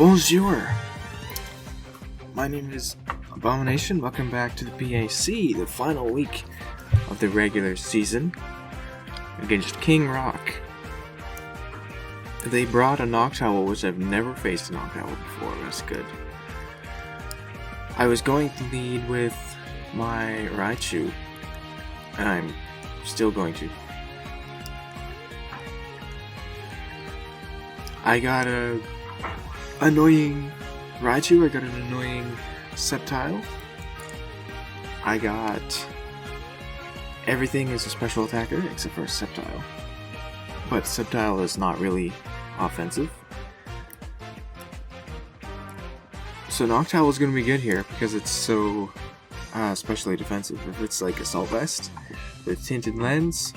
Bonjour! My name is Abomination. Welcome back to the PAC, the final week of the regular season against King Rock. They brought a Noctowl, which I've never faced a Noctowl before. That's good. I was going to lead with my Raichu, and I'm still going to. I got a annoying Raichu, I got an annoying Sceptile. I got everything is a special attacker except for Sceptile. But Sceptile is not really offensive. So Noctowl is going to be good here because it's so specially defensive. If it's like Assault Vest with Tinted Lens,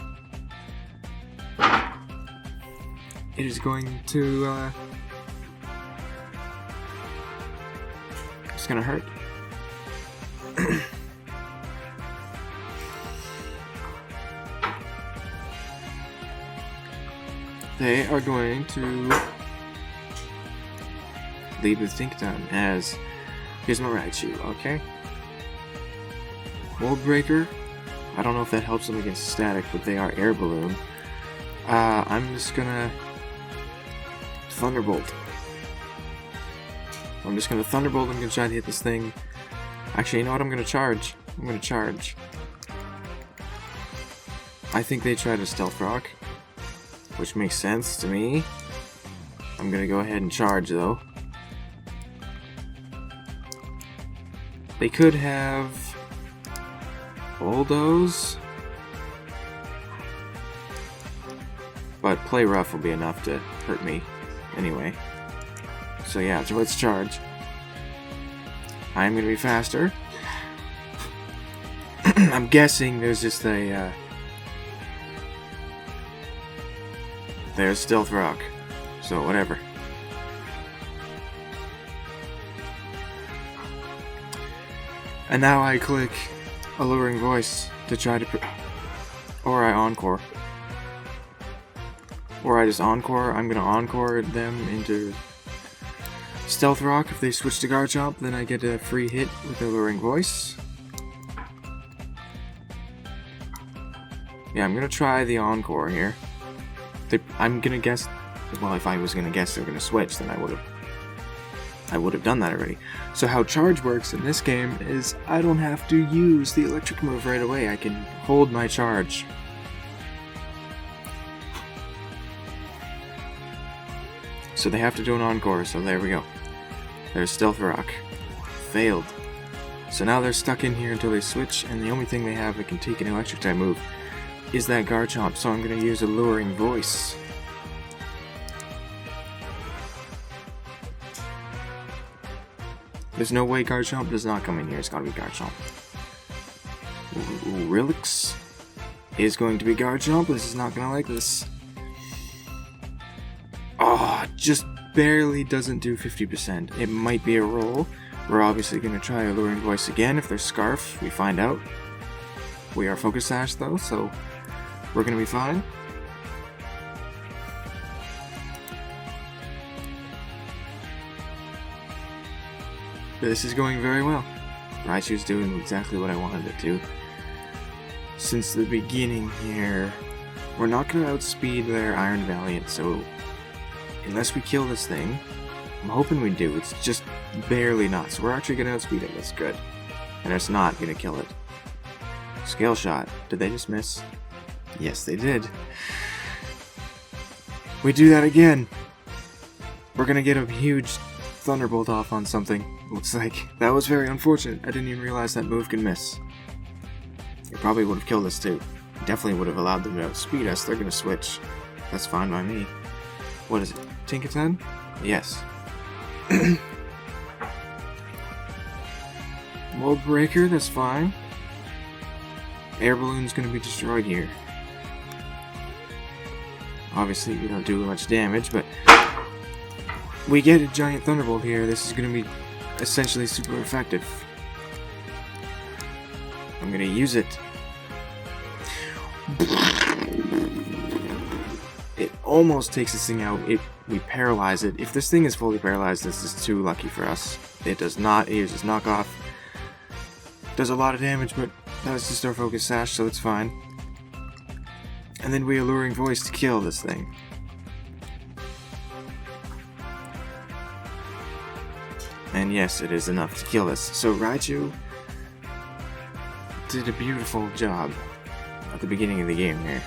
it is going to it's gonna hurt. They are going to lead with Tinkaton as here's my Raichu, okay? Mold Breaker. I don't know if that helps them against static, but they are Air Balloon. I'm just gonna Thunderbolt. I'm just gonna Thunderbolt. I'm gonna try to hit this thing. Actually, you know what? I'm gonna charge. I think they tried a Stealth Rock, which makes sense to me. I'm gonna go ahead and charge though. They could have Bulldoze, but Play Rough will be enough to hurt me anyway. So yeah, so let's charge. I'm gonna be faster. I'm guessing there's just a there's Stealth Rock, so whatever. And now I click Alluring Voice to try to or I Encore. Or I just Encore. I'm gonna Encore them into Stealth Rock. If they switch to Garchomp, then I get a free hit with Alluring Voice. Yeah, I'm gonna try the Encore here. I'm gonna guess. Well, if I was gonna guess they're gonna switch, then I would have done that already. So how Charge works in this game is I don't have to use the electric move right away. I can hold my charge. So they have to do an Encore, so there we go. There's Stealth Rock. Failed. So now they're stuck in here until they switch, and the only thing they have that can take an electric type move is that Garchomp, so I'm going to use Alluring Voice. There's no way Garchomp does not come in here, it's gotta be Garchomp. Rilix is going to be Garchomp, this is not gonna like this. Oh, just barely doesn't do 50%. It might be a roll. We're obviously going to try Alluring Voice again. If there's Scarf, we find out. We are Focus Sash though, so we're going to be fine. This is going very well. Raichu's doing exactly what I wanted it to. Since the beginning here, we're not going to outspeed their Iron Valiant, so unless we kill this thing, I'm hoping we do. It's just barely not. So we're actually going to outspeed it. That's good. And it's not going to kill it. Scale Shot. Did they just miss? Yes, they did. We do that again. We're going to get a huge Thunderbolt off on something. Looks like. That was very unfortunate. I didn't even realize that move can miss. It probably would have killed us too. Definitely would have allowed them to outspeed us. They're going to switch. That's fine by me. What is it? Tinkaton? Yes. Mold Breaker, that's fine. Air Balloon's gonna be destroyed here. Obviously, we don't do much damage, but we get a giant Thunderbolt here. This is gonna be essentially super effective. I'm gonna use it. It almost takes this thing out. It We paralyze it. If this thing is fully paralyzed, this is too lucky for us. It does not. It uses knockoff. Does a lot of damage, but that was just our focus sash, so it's fine. And then we alluring voice to kill this thing. And yes, it is enough to kill us. So Raichu did a beautiful job at the beginning of the game here.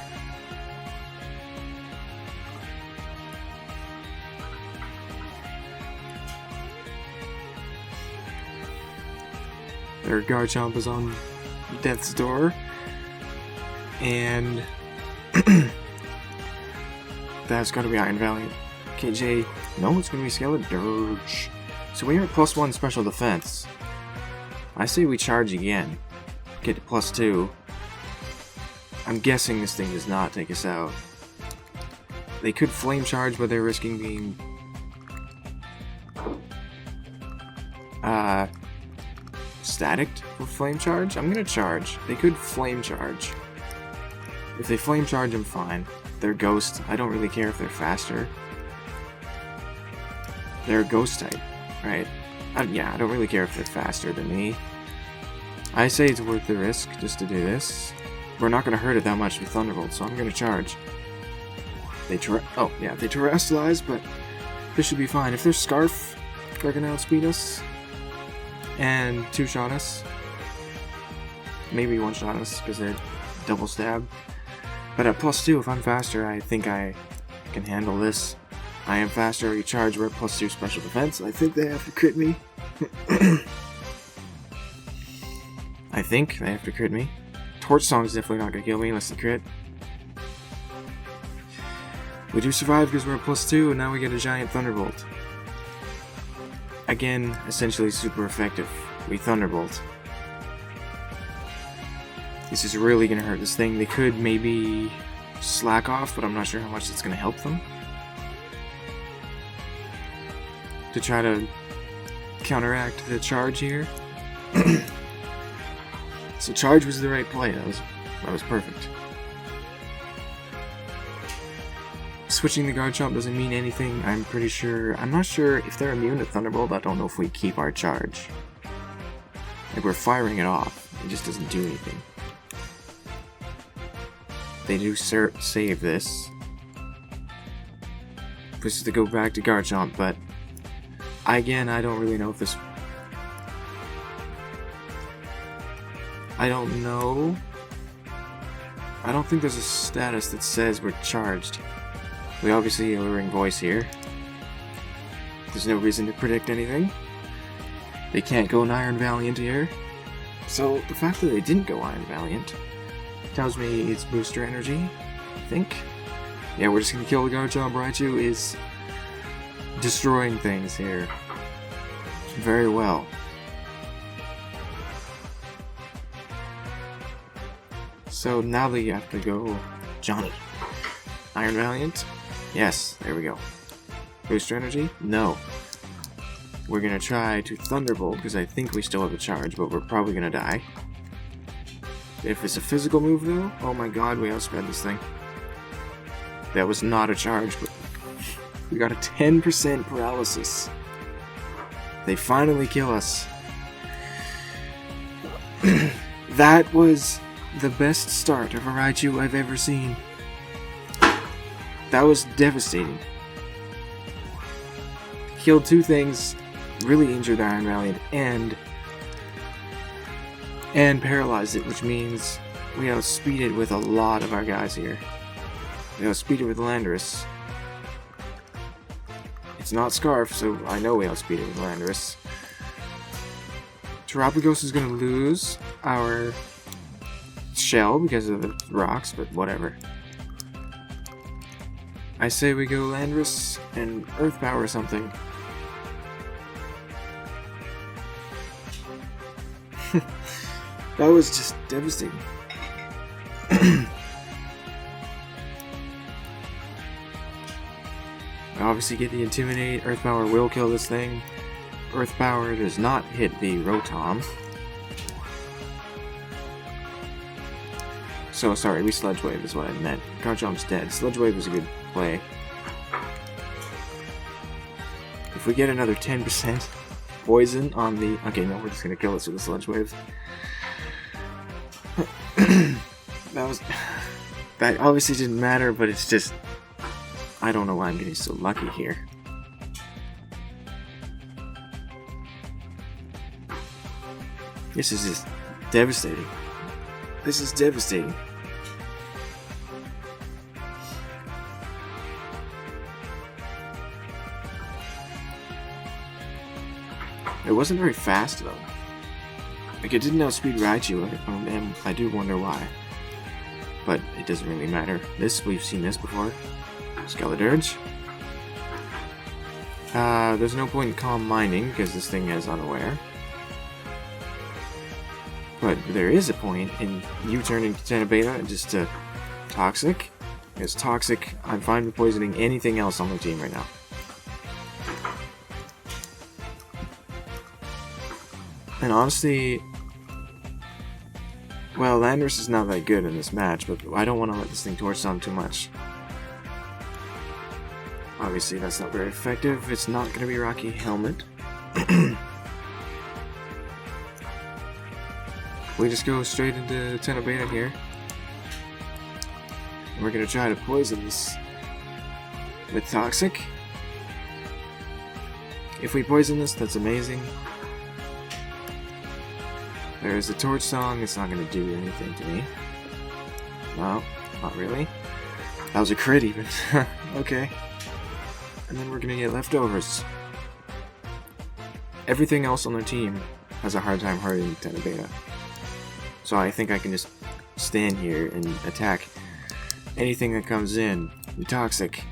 Their Garchomp is on death's door, and that's gotta be Iron Valley. KJ, no, it's gonna be Skeledirge. So we are at +1 special defense. I say we charge again. Get to +2. I'm guessing this thing does not take us out. They could flame charge, but they're risking being static with flame charge? I'm gonna charge. They could flame charge. If they flame charge, I'm fine. They're ghost. I don't really care if they're faster. They're a ghost type, right? Yeah, I don't really care if they're faster than me. I say it's worth the risk just to do this. We're not gonna hurt it that much with Thunderbolt, so I'm gonna charge. They terrestrialize, but this should be fine. If they're Scarf, they're gonna outspeed us. And two-shot us. Maybe one-shot us, because they're double stab. But at +2, if I'm faster, I think I can handle this. I am faster, you charge, we're at +2 special defense. I think they have to crit me. I think they have to crit me. Torch Song's definitely not gonna kill me unless they crit. We do survive because we're at +2, and now we get a giant Thunderbolt. Again, essentially super effective. We Thunderbolt. This is really gonna hurt this thing. They could maybe slack off, but I'm not sure how much it's gonna help them. To try to counteract the charge here. So charge was the right play. That was perfect. Switching the Garchomp doesn't mean anything. I'm not sure if they're immune to Thunderbolt. I don't know if we keep our charge. Like, we're firing it off. It just doesn't do anything. They do save this. This is to go back to Garchomp, but again, I don't really know if this... I don't know. I don't think there's a status that says we're charged. We obviously alluring voice here. There's no reason to predict anything. They can't go an Iron Valiant here. So the fact that they didn't go Iron Valiant tells me it's booster energy, I think. Yeah, we're just gonna kill the Garchomp. Raichu is destroying things here. Very well. So now that you have to go Johnny. Iron Valiant? Yes, there we go. Booster energy? No. We're gonna try to Thunderbolt, because I think we still have a charge, but we're probably gonna die. If it's a physical move though, oh my god, we outsped this thing. That was not a charge, but we got a 10% paralysis. They finally kill us. That was the best start of a Raichu I've ever seen. That was devastating. Killed two things, really injured the Iron Valiant, and paralyzed it, which means we outspeeded with a lot of our guys here. We outspeeded with Landorus. It's not Scarf, so I know we outspeeded with Landorus. Terapagos is going to lose our shell because of the rocks, but whatever. I say we go Landorus and Earth Power or something. That was just devastating. I obviously get the Intimidate. Earth Power will kill this thing. Earth Power does not hit the Rotom. So, sorry, we Sludge Wave is what I meant. Garchomp's dead. Sludge Wave was a good play. if we get another 10% poison on the... Okay, no, we're just gonna kill this with a Sludge Wave. That obviously didn't matter, but it's just... I don't know why I'm getting so lucky here. This is just devastating. This is devastating. It wasn't very fast though. Like, it didn't outspeed Raichu, and I do wonder why. But it doesn't really matter. We've seen this before. Skeledirge. There's no point in Calm Minding because this thing is unaware. But there is a point in you turning Tenebeta just to Toxic. Because Toxic, I'm fine with poisoning anything else on the team right now. And honestly, well, Landorus is not that good in this match, but I don't want to let this thing Torch Stomp too much. Obviously, that's not very effective. It's not going to be Rocky Helmet. We just go straight into Tenebeta here. And we're going to try to poison this with Toxic. If we poison this, that's amazing. There's a Torch Song, it's not going to do anything to me. No, not really. That was a crit even. Okay. And then we're going to get leftovers. Everything else on their team has a hard time hurting Tenebeta. So I think I can just stand here and attack anything that comes in. The Toxic.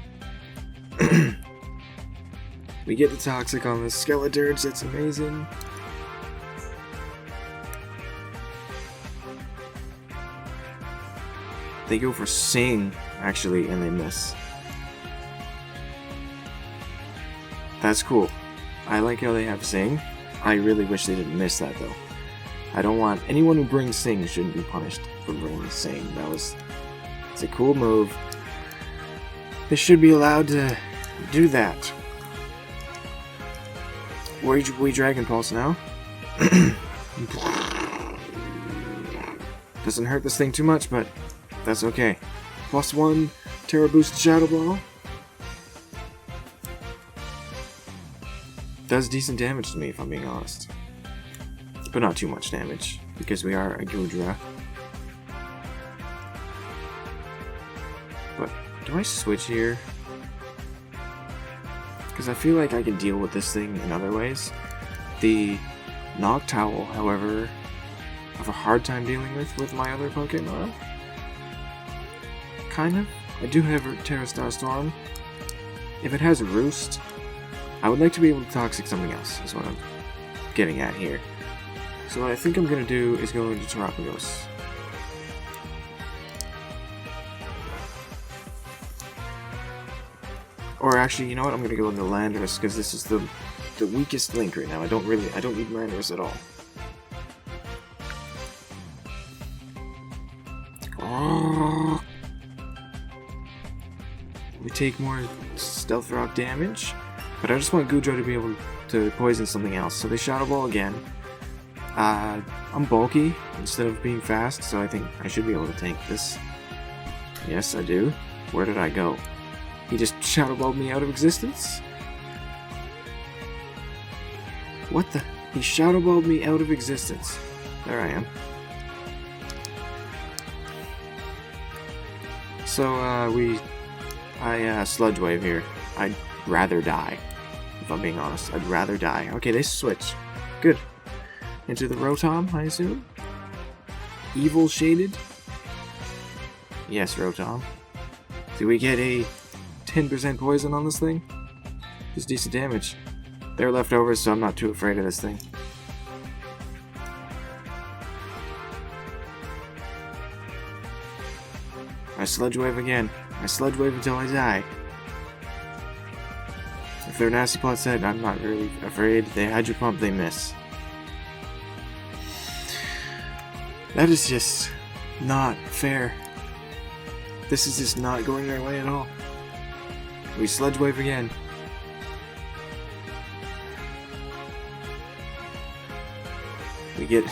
We get the Toxic on the Skeledirge, that's amazing. They go for Sing, actually, and they miss. That's cool. I like how they have Sing. I really wish they didn't miss that, though. I don't want... Anyone who brings Sing shouldn't be punished for bringing Sing. It's a cool move. They should be allowed to do that. We Dragon Pulse now. Doesn't hurt this thing too much, but... that's okay. +1 Terra Boost Shadow Ball. Does decent damage to me, if I'm being honest. But not too much damage, because we are a Goodra. But, do I switch here? Because I feel like I can deal with this thing in other ways. The Noctowl, however, I have a hard time dealing with my other Pokemon. Kind of. I do have Terra Star Storm. If it has a Roost, I would like to be able to Toxic something else, is what I'm getting at here. So what I think I'm going to do is go into Terrapagos. Or actually, you know what? I'm going to go into Landorus, because this is the weakest link right now. I don't need Landorus at all. Oh. We take more Stealth Rock damage, but I just want Goodra to be able to poison something else. So they Shadow Ball again. I'm bulky instead of being fast, so I think I should be able to tank this. Yes, I do. Where did I go? He just Shadow Balled me out of existence? What the? He Shadow Balled me out of existence. There I am. So, I Sludge Wave here. I'd rather die, if I'm being honest. I'd rather die. Okay, they switch. Good. Into the Rotom, I assume? Evil Shaded? Yes, Rotom. Do we get a 10% poison on this thing? Just decent damage. They're leftovers, so I'm not too afraid of this thing. I Sludge Wave again. I Sludge Wave until I die. If they're Nasty Plot set, I'm not really afraid. They Hydro Pump, they miss. That is just not fair. This is just not going their way at all. We Sludge Wave again. We get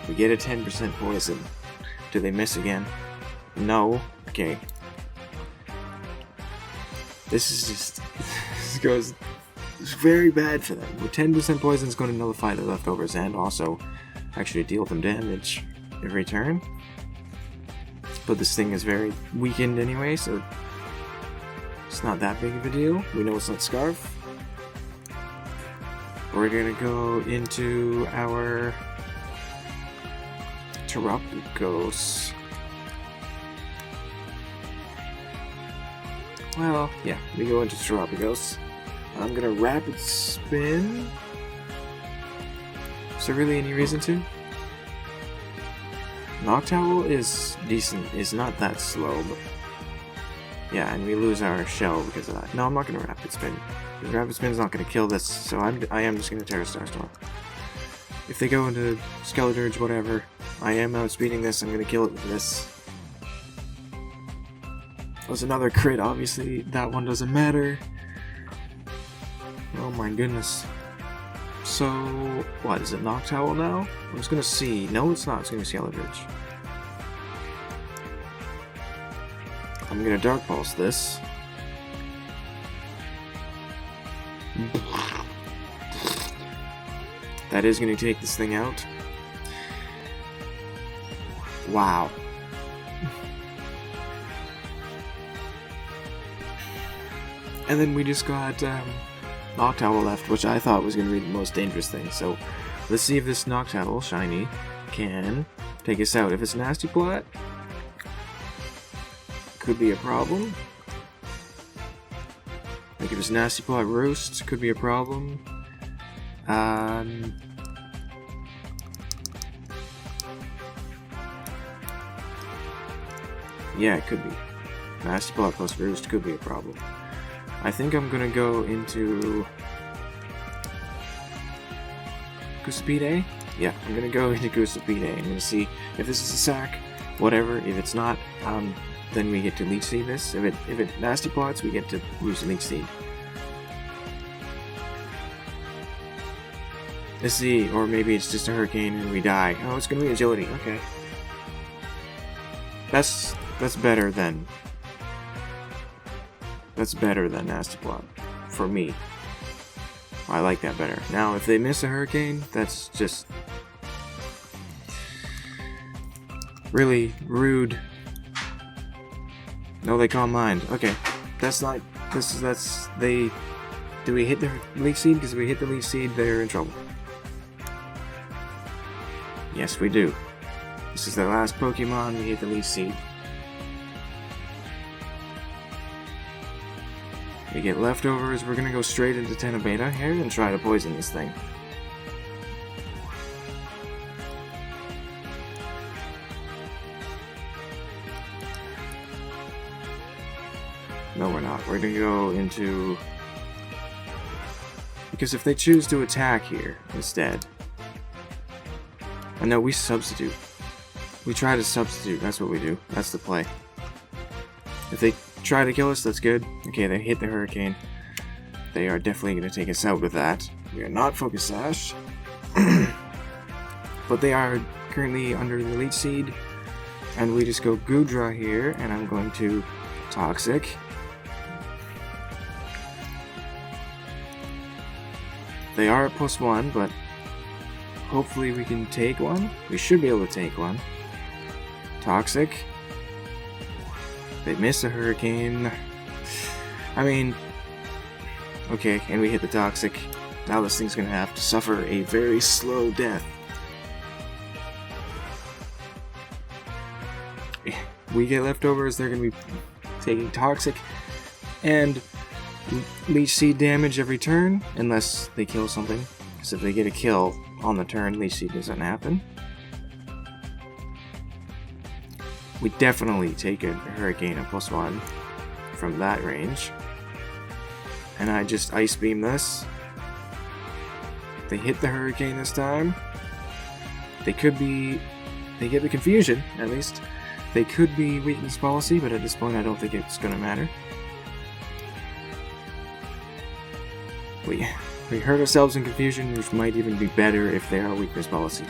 a 10% poison. Do they miss again? No. Okay. This is just... this goes... It's very bad for them. With 10% poison is going to nullify the leftovers and also actually deal them damage every turn. But this thing is very weakened anyway, so it's not that big of a deal. We know it's not Scarf. We're gonna go into our Terapagos. Well, yeah, we go into Terapagos. I'm gonna rapid spin. Is there really any reason to? Noctowl is decent, is not that slow, but yeah, and we lose our shell because of that. No, I'm not gonna rapid spin. Because rapid spin's not gonna kill this, so I am just gonna Terra Starstorm. If they go into Skeledirge, whatever, I am outspeeding this, I'm gonna kill it with this. Was another crit, obviously, that one doesn't matter. Oh my goodness. So, what, is it Noctowl now? I was gonna see. No, it's not, it's gonna be Skeledirge. I'm gonna Dark Pulse this. That is gonna take this thing out. Wow. And then we just got Noctowl left, which I thought was going to be the most dangerous thing. So let's see if this Noctowl, shiny, can take us out. If it's Nasty Plot, could be a problem. Like if it's Nasty Plot Roast, could be a problem. Yeah, it could be. Nasty Plot plus Roost could be a problem. I think I'm gonna go into Goosapide? Yeah, I'm gonna go into Goosapide. I'm gonna see if this is a sack, whatever. If it's not, then we get to Leech Seed this. If it Nasty Plots, we get to use Leech Seed. Let's see, or maybe it's just a Hurricane and we die. Oh, it's gonna be Agility. Okay, that's better than. That's better than Nasty Plot, for me. I like that better. Now, if they miss a Hurricane, that's just really rude. No, they Calm Mind. Okay, that's not. They. Do we hit the Leech Seed? Because if we hit the Leech Seed, they're in trouble. Yes, we do. This is the last Pokemon. We hit the Leech Seed. We get leftovers, we're gonna go straight into Tenebeta here and try to poison this thing. No, we're not. We're gonna go into... Because if they choose to attack here instead... no, we substitute. We try to substitute, that's what we do. That's the play. If they try to kill us, that's good. Okay, they hit the Hurricane. They are definitely going to take us out with that. We are not Focus Sash. But they are currently under the Leech Seed. And we just go Goodra here, and I'm going to Toxic. They are at +1, but hopefully we can take one. We should be able to take one. Toxic. They miss a Hurricane. I mean, okay, and we hit the Toxic. Now this thing's gonna have to suffer a very slow death. We get leftovers, they're gonna be taking Toxic and Leech Seed damage every turn, unless they kill something. Because if they get a kill on the turn, Leech Seed doesn't happen. We definitely take a Hurricane at +1 from that range. And I just Ice Beam this. They hit the Hurricane this time. They could be... They get the Confusion, at least. They could be Weakness Policy, but at this point I don't think it's gonna matter. We hurt ourselves in confusion, which might even be better if they are weakness policy.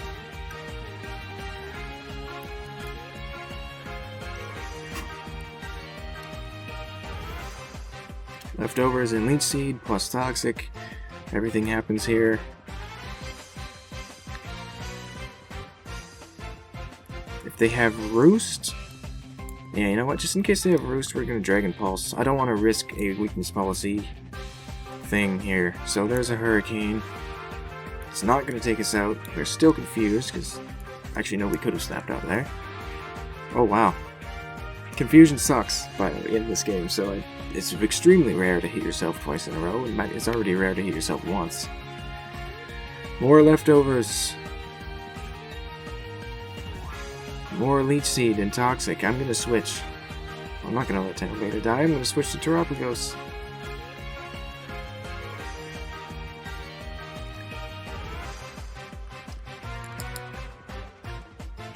Leftovers and Leech Seed plus Toxic. Everything happens here. If they have Roost... Yeah, you know what? Just in case they have Roost, we're gonna Dragon Pulse. I don't want to risk a weakness policy thing here. So there's a Hurricane. It's not gonna take us out. We're still confused, because... Actually, no, we could have snapped out there. Oh, wow. Confusion sucks, by the way, in this game, so it's extremely rare to hit yourself twice in a row. It's already rare to hit yourself once. More Leftovers. More Leech Seed and Toxic. I'm gonna switch. I'm not gonna let Tenebeta die. I'm gonna switch to Terapagos.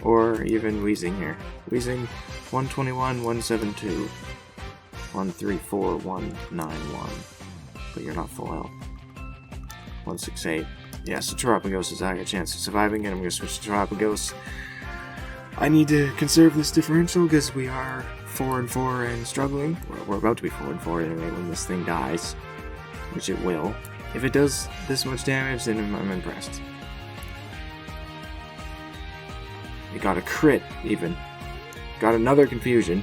Or even Weezing here. Weezing 121, 172, 134, 191. But you're not full health. 168. Yeah, so Terapagos has a higher chance of surviving, and I'm gonna switch to Terapagos. I need to conserve this differential because we are 4-4 and struggling. We're about to be 4-4 anyway when this thing dies, which it will. If it does this much damage, then I'm impressed. It got a crit, even. Got another confusion,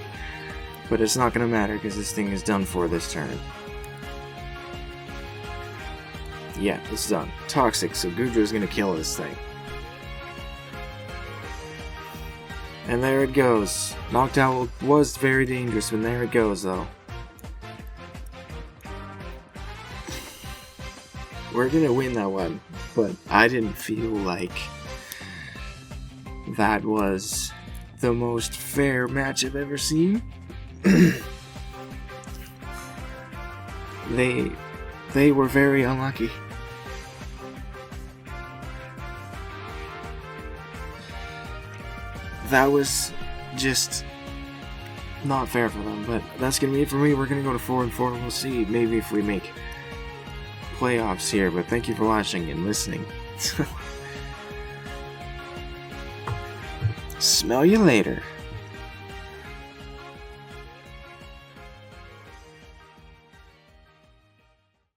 but it's not gonna matter because this thing is done for this turn. Yeah, it's done. Toxic, so Gudra's gonna kill this thing. And there it goes. Noctowl was very dangerous, and there it goes, though. We're gonna win that one, but I didn't feel like that was the most fair match I've ever seen. They were very unlucky. That was just not fair for them, but that's gonna be it for me. We're gonna go to 4-4, and we'll see maybe if we make playoffs here, but thank you for watching and listening. Smell you later.